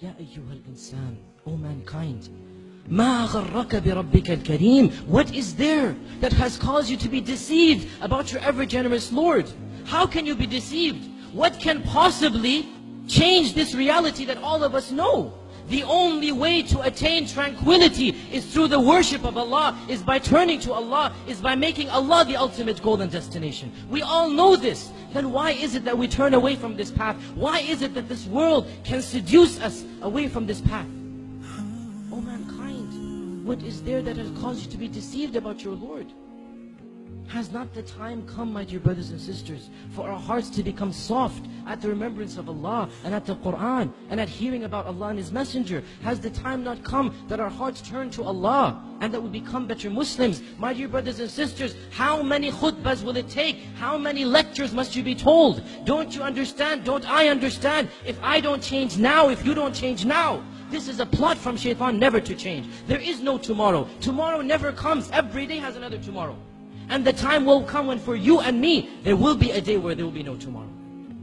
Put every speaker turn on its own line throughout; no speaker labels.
Ya ayyuhal insan, O mankind, ما غرك بربك الكريم. What is there that has caused you to be deceived about your ever-generous Lord? How can you be deceived? What can possibly change this reality that all of us know? The only way to attain tranquility is through the worship of Allah, is by turning to Allah, is by making Allah the ultimate goal and destination. We all know this. Then why is it that we turn away from this path? Why is it that this world can seduce us away from this path? O mankind, what is there that has caused you to be deceived about your Lord? Has not the time come, my dear brothers and sisters, for our hearts to become soft at the remembrance of Allah and at the Quran and at hearing about Allah and His Messenger? Has the time not come that our hearts turn to Allah and that we become better Muslims? My dear brothers and sisters, how many khutbahs will it take? How many lectures must you be told? Don't you understand? Don't I understand? If I don't change now, if you don't change now, this is a plot from shaitan never to change. There is no tomorrow. Tomorrow never comes. Every day has another tomorrow. And the time will come when for you and me, there will be a day where there will be no tomorrow.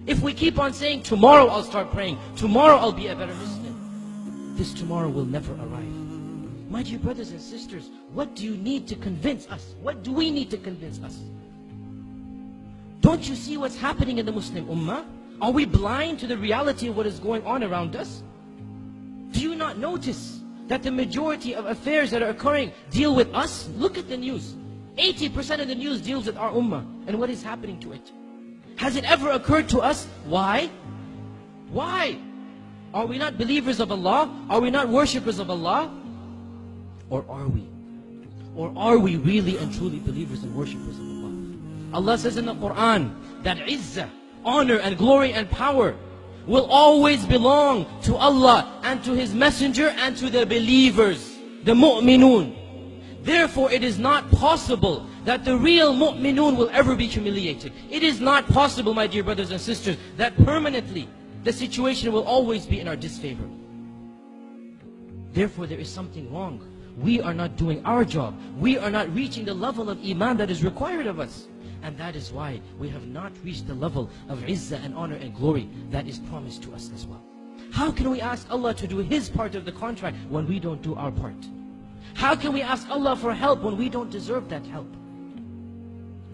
If we keep on saying, tomorrow I'll start praying, tomorrow I'll be a better Muslim, this tomorrow will never arrive. My dear brothers and sisters, what do you need to convince us? What do we need to convince us? Don't you see what's happening in the Muslim Ummah? Are we blind to the reality of what is going on around us? Do you not notice that the majority of affairs that are occurring deal with us? Look at the news. 80% of the news deals with our ummah and what is happening to it. Has it ever occurred to us? Why? Why? Are we not believers of Allah? Are we not worshippers of Allah? Or are we? Or are we really and truly believers and worshippers of Allah? Allah says in the Quran that izzah, honor and glory and power will always belong to Allah and to His Messenger and to the believers, the mu'minun. Therefore, it is not possible that the real mu'minun will ever be humiliated. It is not possible, my dear brothers and sisters, that permanently the situation will always be in our disfavor. Therefore, there is something wrong. We are not doing our job. We are not reaching the level of iman that is required of us. And that is why we have not reached the level of izzah and honor and glory that is promised to us as well. How can we ask Allah to do His part of the contract when we don't do our part? How can we ask Allah for help when we don't deserve that help?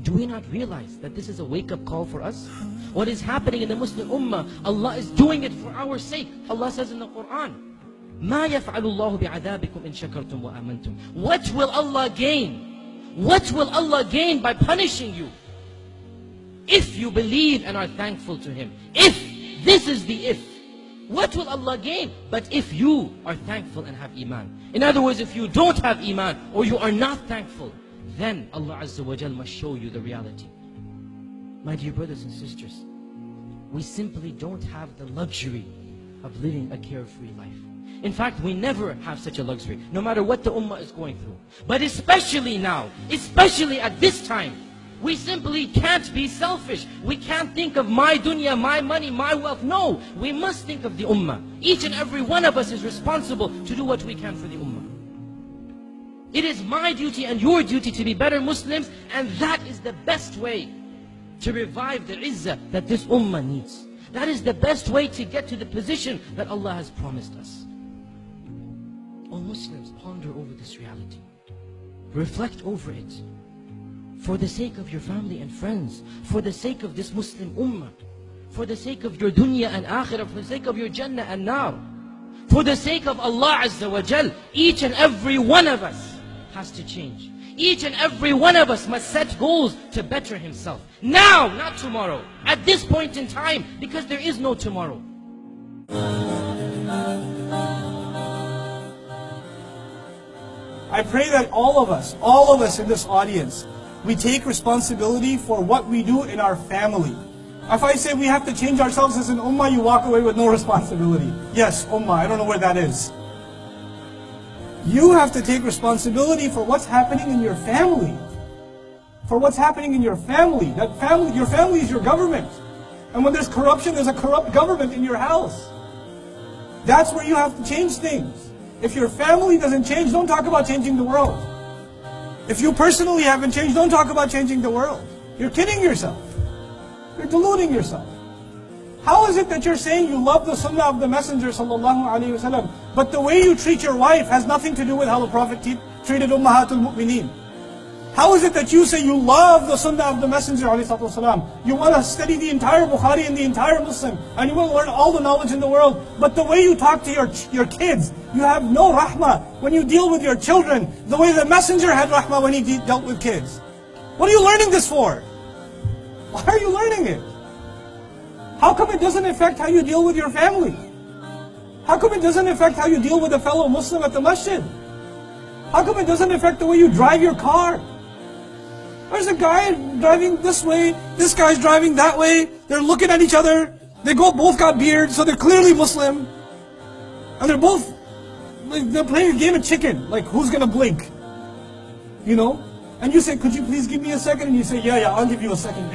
Do we not realize that this is a wake-up call for us? What is happening in the Muslim Ummah, Allah is doing it for our sake. Allah says in the Quran, مَا يَفْعَلُ اللَّهُ بِعَذَابِكُمْ إِن شَكَرْتُمْ وَآمَنْتُمْ. What will Allah gain? What will Allah gain by punishing you? If you believe and are thankful to Him. If, this is the if. What will Allah gain? But if you are thankful and have iman. In other words, if you don't have iman or you are not thankful, then Allah Azza wa Jal must show you the reality. My dear brothers and sisters, we simply don't have the luxury of living a carefree life. In fact, we never have such a luxury, no matter what the ummah is going through. But especially now, especially at this time, we simply can't be selfish. We can't think of my dunya, my money, my wealth. No, we must think of the ummah. Each and every one of us is responsible to do what we can for the ummah. It is my duty and your duty to be better Muslims, and that is the best way to revive the izzah that this ummah needs. That is the best way to get to the position that Allah has promised us. O Muslims, ponder over this reality. Reflect over it. For the sake of your family and friends, for the sake of this Muslim ummah, for the sake of your dunya and akhirah, for the sake of your jannah and nar, for the sake of Allah Azza wa Jal, each and every one of us has to change. Each and every one of us must set goals to better himself. Now, not tomorrow. At this point in time, because there is no tomorrow.
I pray that all of us in this audience, we take responsibility for what we do in our family. If I say we have to change ourselves as an ummah, you walk away with no responsibility. Yes, ummah, I don't know where that is. You have to take responsibility for what's happening in your family. For what's happening in your family. Your family is your government. And when there's corruption, there's a corrupt government in your house. That's where you have to change things. If your family doesn't change, don't talk about changing the world. If you personally haven't changed, don't talk about changing the world. You're kidding yourself. You're deluding yourself. How is it that you're saying you love the sunnah of the Messenger sallallahu alaihi wasallam, but the way you treat your wife has nothing to do with how the Prophet treated Ummahatul Mu'mineen? How is it that you say you love the sunnah of the Messenger alayhi salatu wasalam? You want to study the entire Bukhari and the entire Muslim, and you want to learn all the knowledge in the world, but the way you talk to your kids, you have no rahmah when you deal with your children, the way the Messenger had rahmah when he dealt with kids. What are you learning this for? Why are you learning it? How come it doesn't affect how you deal with your family? How come it doesn't affect how you deal with a fellow Muslim at the masjid? How come it doesn't affect the way you drive your car? There's a guy driving this way, this guy's driving that way, they're looking at each other, they both got beards, so they're clearly Muslim. And they're both, they're playing a game of chicken, like who's gonna blink? You know? And you say, could you please give me a second? And you say, yeah, I'll give you a second.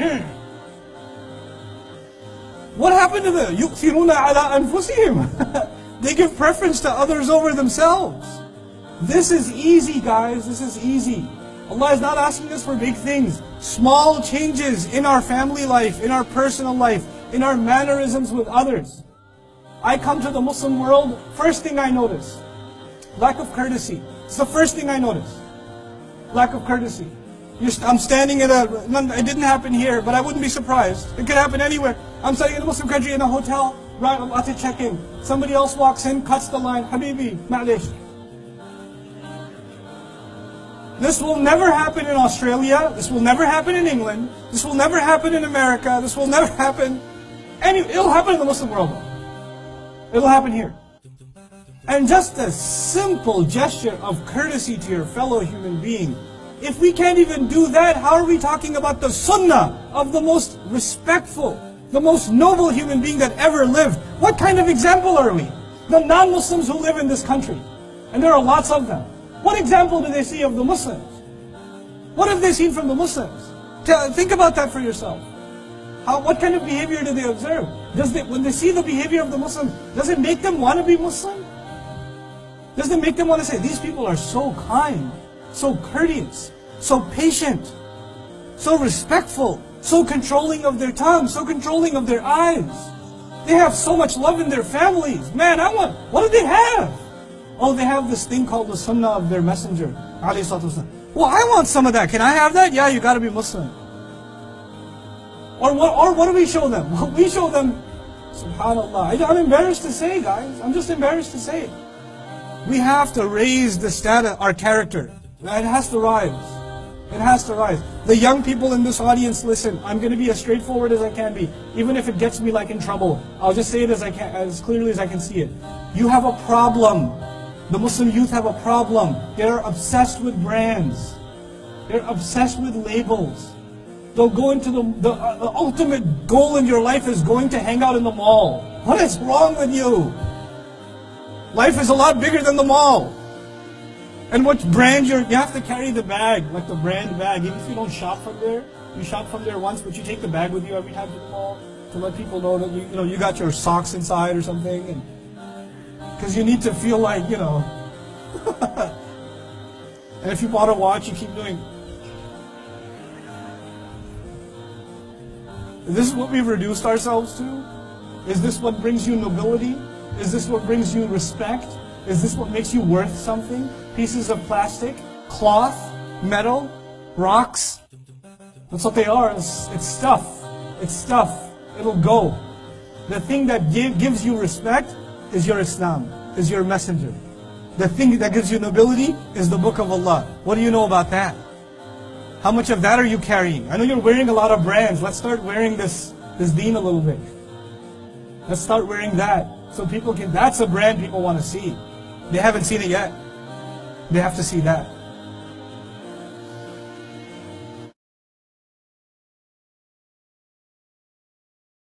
What happened to them? يُؤْثِرُونَ عَلَىٰ أَنفُسِهِمْ. They give preference to others over themselves. This is easy, guys, this is easy. Allah is not asking us for big things. Small changes in our family life, in our personal life, in our mannerisms with others. I come to the Muslim world, first thing I notice, lack of courtesy. It's the first thing I notice. Lack of courtesy. I'm standing at it didn't happen here, but I wouldn't be surprised. It could happen anywhere. I'm standing in a Muslim country in a hotel, right, I'm about to check in. Somebody else walks in, cuts the line, Habibi, ma'lish. This will never happen in Australia, this will never happen in England, this will never happen in America, this will never happen, it'll happen in the Muslim world. It'll happen here. And just a simple gesture of courtesy to your fellow human being. If we can't even do that, how are we talking about the sunnah of the most respectful, the most noble human being that ever lived? What kind of example are we? The non-Muslims who live in this country, and there are lots of them. What example do they see of the Muslims? What have they seen from the Muslims? Think about that for yourself. What kind of behavior do they observe? When they see the behavior of the Muslims, does it make them want to be Muslim? Does it make them want to say, these people are so kind, so courteous, so patient, so respectful, so controlling of their tongue, so controlling of their eyes. They have so much love in their families. Man, what do they have? Oh, they have this thing called the sunnah of their messenger, alayhi salatu wasalam. Well, I want some of that. Can I have that? Yeah, you got to be Muslim. Or what do we show them? Well, we show them, subhanallah. I'm embarrassed to say, guys. I'm just embarrassed to say. We have to raise the status, our character. It has to rise. It has to rise. The young people in this audience, listen, I'm going to be as straightforward as I can be. Even if it gets me like in trouble. I'll just say it as clearly as I can see it. You have a problem. The Muslim youth have a problem. They're obsessed with brands. They're obsessed with labels. They'll go into the ultimate goal in your life is going to hang out in the mall. What is wrong with you? Life is a lot bigger than the mall. And what brand you have to carry the bag, like the brand bag. Even if you don't shop from there, you shop from there once, but you take the bag with you every time to the mall to let people know that you got your socks inside or something. And because you need to feel like, and if you bought a watch, you keep doing. Is this what we've reduced ourselves to? Is this what brings you nobility? Is this what brings you respect? Is this what makes you worth something? Pieces of plastic, cloth, metal, rocks. That's what they are. It's stuff. It's stuff. It'll go. The thing that gives you respect is your Islam, is your messenger. The thing that gives you nobility is the book of Allah. What do you know about that? How much of that are you carrying? I know you're wearing a lot of brands. Let's start wearing this deen a little bit. Let's start wearing that. So people that's a brand people want to see. They haven't seen it yet. They have to see that.